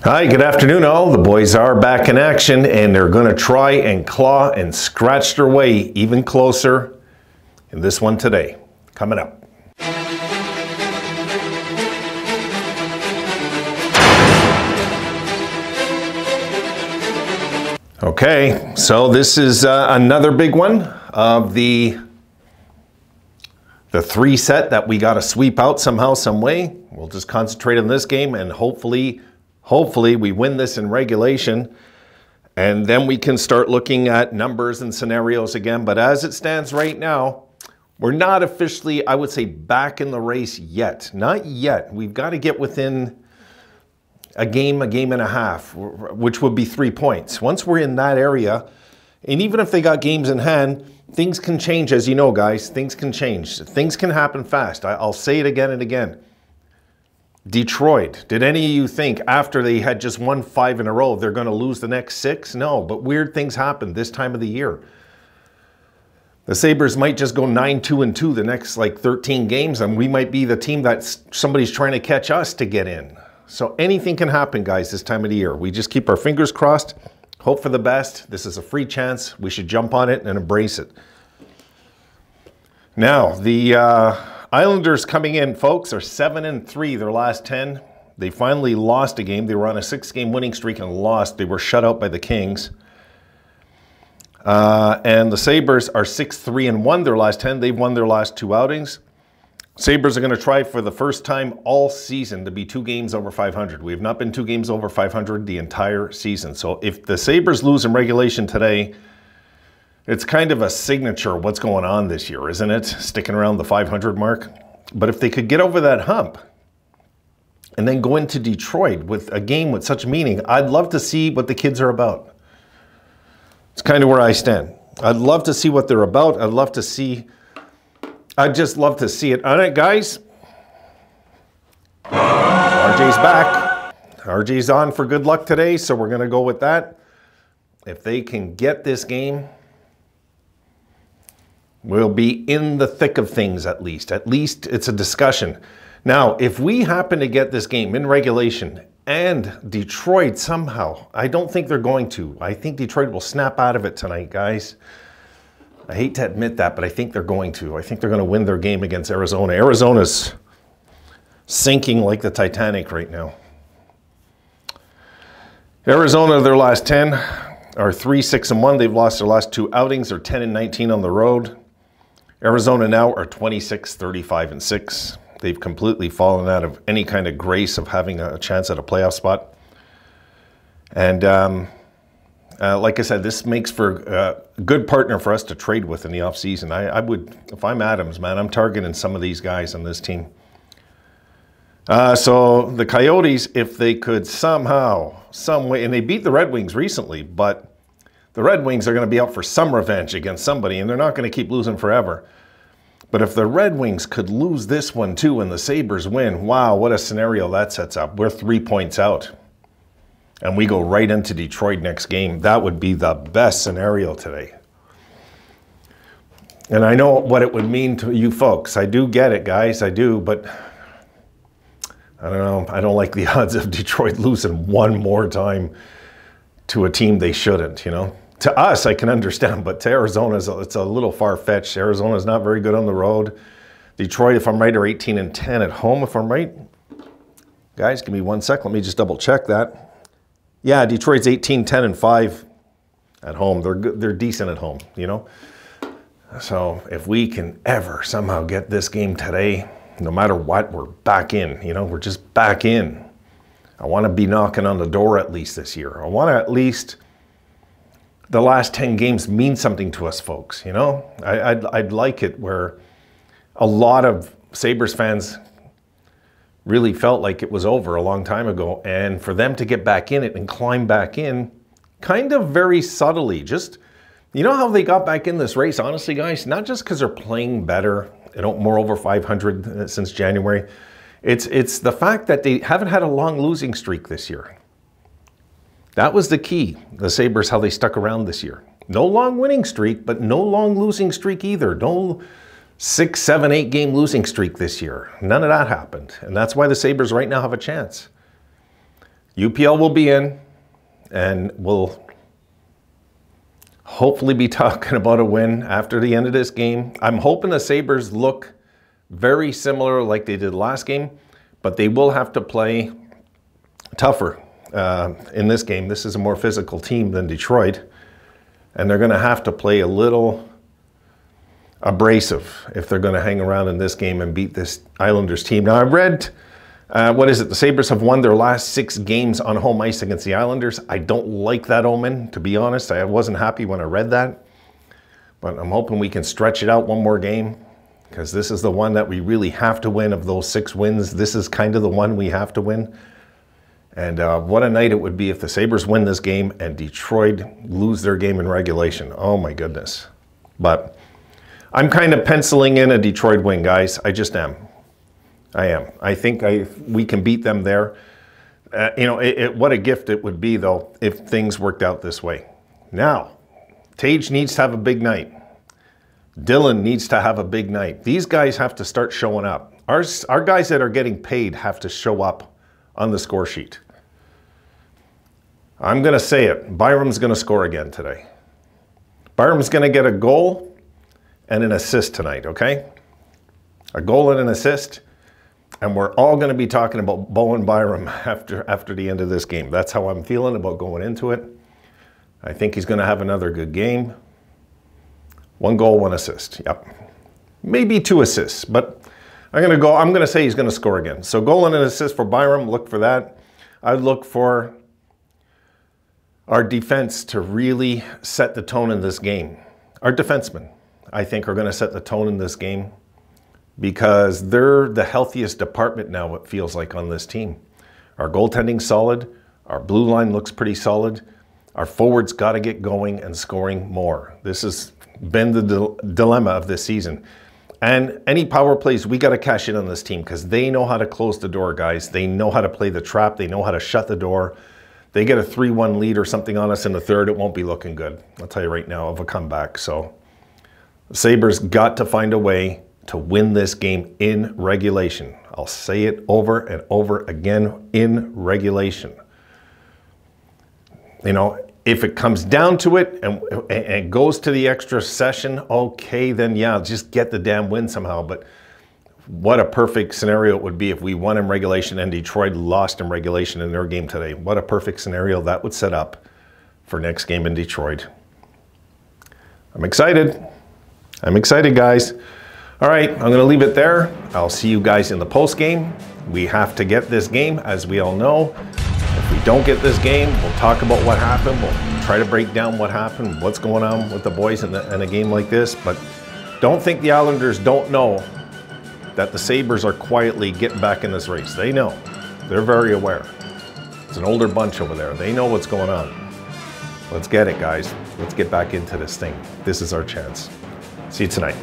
Hi, good afternoon all. The boys are back in action and they're going to try and claw and scratch their way even closer in this one today. Coming up. Okay, so this is another big one of the three set that we got to sweep out somehow, some way. We'll just concentrate on this game and hopefully we win this in regulation, and then we can start looking at numbers and scenarios again. But as it stands right now, we're not officially, I would say, back in the race yet. Not yet. We've got to get within a game and a half, which would be 3 points. Once we're in that area, and even if they got games in hand, things can change, as you know, guys. Things can change. Things can happen fast. I'll say it again and again. Detroit, did any of you think after they had just won 5 in a row, they're going to lose the next 6? No, but weird things happen this time of the year. The Sabres might just go 9-2-2 the next like 13 games, and we might be the team that somebody's trying to catch us to get in. So anything can happen, guys, this time of the year. We just keep our fingers crossed, hope for the best. This is a free chance. We should jump on it and embrace it. Now, the Islanders coming in, folks, are 7-3 their last 10. They finally lost a game. They were on a 6-game winning streak and lost. They were shut out by the Kings. And the Sabres are 6-3-1 their last 10. They've won their last 2 outings. Sabres are going to try for the first time all season to be 2 games over 500. We have not been 2 games over 500 the entire season. So if the Sabres lose in regulation today, it's kind of a signature what's going on this year, isn't it? Sticking around the 500 mark. But if they could get over that hump and then go into Detroit with a game with such meaning, I'd love to see what the kids are about. It's kind of where I stand. I'd love to see what they're about. I'd just love to see it. All right, guys. RJ's back. RJ's on for good luck today, so we're going to go with that. If they can get this game, we'll be in the thick of things at least. At least it's a discussion. Now, if we happen to get this game in regulation and Detroit somehow, I don't think they're going to. I think Detroit will snap out of it tonight, guys. I hate to admit that, but I think they're going to. I think they're going to win their game against Arizona. Arizona's sinking like the Titanic right now. Arizona, their last 10 are 3-6-1. They've lost their last 2 outings. They're 10-19 on the road. Arizona now are 26-35-6. They've completely fallen out of any kind of grace of having a chance at a playoff spot. And like I said, this makes for a good partner for us to trade with in the offseason. I would, if I'm Adams, man, I'm targeting some of these guys on this team. So the Coyotes, if they could somehow, some way, and they beat the Red Wings recently, but the Red Wings are going to be out for some revenge against somebody, and they're not going to keep losing forever. But if the Red Wings could lose this one too and the Sabres win, wow, what a scenario that sets up. We're 3 points out. And we go right into Detroit next game. That would be the best scenario today. And I know what it would mean to you folks. I do get it, guys. I do, but I don't know. I don't like the odds of Detroit losing one more time to a team they shouldn't, you know. To us, I can understand, but to Arizona, it's a little far-fetched. Arizona's not very good on the road. Detroit, if I'm right, are 18-10 at home, if I'm right. Guys, give me 1 sec. Let me just double-check that. Yeah, Detroit's 18-10-5 at home. They're good. They're decent at home, you know. So if we can ever somehow get this game today, no matter what, we're back in, you know. We're just back in. I want to be knocking on the door at least this year. I want to at least the last 10 games mean something to us, folks, you know. I'd like it where a lot of Sabres fans really felt like it was over a long time ago, and for them to get back in it and climb back in kind of very subtly. Just, you know how they got back in this race, honestly, guys? Not just because they're playing better, you know, more over 500 since January. It's the fact that they haven't had a long losing streak this year. That was the key, the Sabres, how they stuck around this year. No long winning streak, but no long losing streak either. No 6, 7, 8 game losing streak this year. None of that happened. And that's why the Sabres right now have a chance. UPL will be in, and we'll hopefully be talking about a win after the end of this game. I'm hoping the Sabres look very similar like they did last game, but they will have to play tougher in this game. This is a more physical team than Detroit, and they're going to have to play a little abrasive if they're going to hang around in this game and beat this Islanders team. Now, I read, the Sabres have won their last 6 games on home ice against the Islanders. I don't like that omen, to be honest. I wasn't happy when I read that, but I'm hoping we can stretch it out one more game, because this is the one that we really have to win. Of those 6 wins, this is kind of the one we have to win. And what a night it would be if the Sabres win this game and Detroit lose their game in regulation. Oh my goodness. But I'm kind of penciling in a Detroit win, guys. I just am. I am. I think we can beat them there. What a gift it would be, though, if things worked out this way. Now, Tage needs to have a big night. Dylan needs to have a big night. These guys have to start showing up. Our guys that are getting paid have to show up on the score sheet. I'm going to say it. Byram's going to score again today. Byram's going to get a goal and an assist tonight, okay? A goal and an assist. And we're all going to be talking about Bowen Byram after the end of this game. That's how I'm feeling about going into it. I think he's going to have another good game. 1 goal, 1 assist. Yep. Maybe 2 assists, but I'm going to say he's going to score again. So goal and an assist for Byram. Look for that. I look for our defense to really set the tone in this game. Our defensemen, I think, are going to set the tone in this game, because they're the healthiest department now, it feels like, on this team. Our goaltending's solid. Our blue line looks pretty solid. Our forwards got to get going and scoring more. This has been the dilemma of this season. And any power plays, we got to cash in on this team, because they know how to close the door, guys. They know how to play the trap. They know how to shut the door. They get a 3-1 lead or something on us in the third, it won't be looking good. I'll tell you right now, of a comeback. So the Sabres got to find a way to win this game in regulation. I'll say it over and over again, in regulation. If it comes down to it and it goes to the extra session, okay, then yeah, just get the damn win somehow. But what a perfect scenario it would be if we won in regulation and Detroit lost in regulation in their game today. What a perfect scenario that would set up for next game in Detroit. I'm excited. I'm excited, guys. All right, I'm going to leave it there. I'll see you guys in the post game. We have to get this game, as we all know. If we don't get this game, we'll talk about what happened. We'll try to break down what happened, what's going on with the boys in a game like this. But don't think the Islanders don't know that the Sabres are quietly getting back in this race. They know. They're very aware. It's an older bunch over there. They know what's going on. Let's get it, guys. Let's get back into this thing. This is our chance. See you tonight.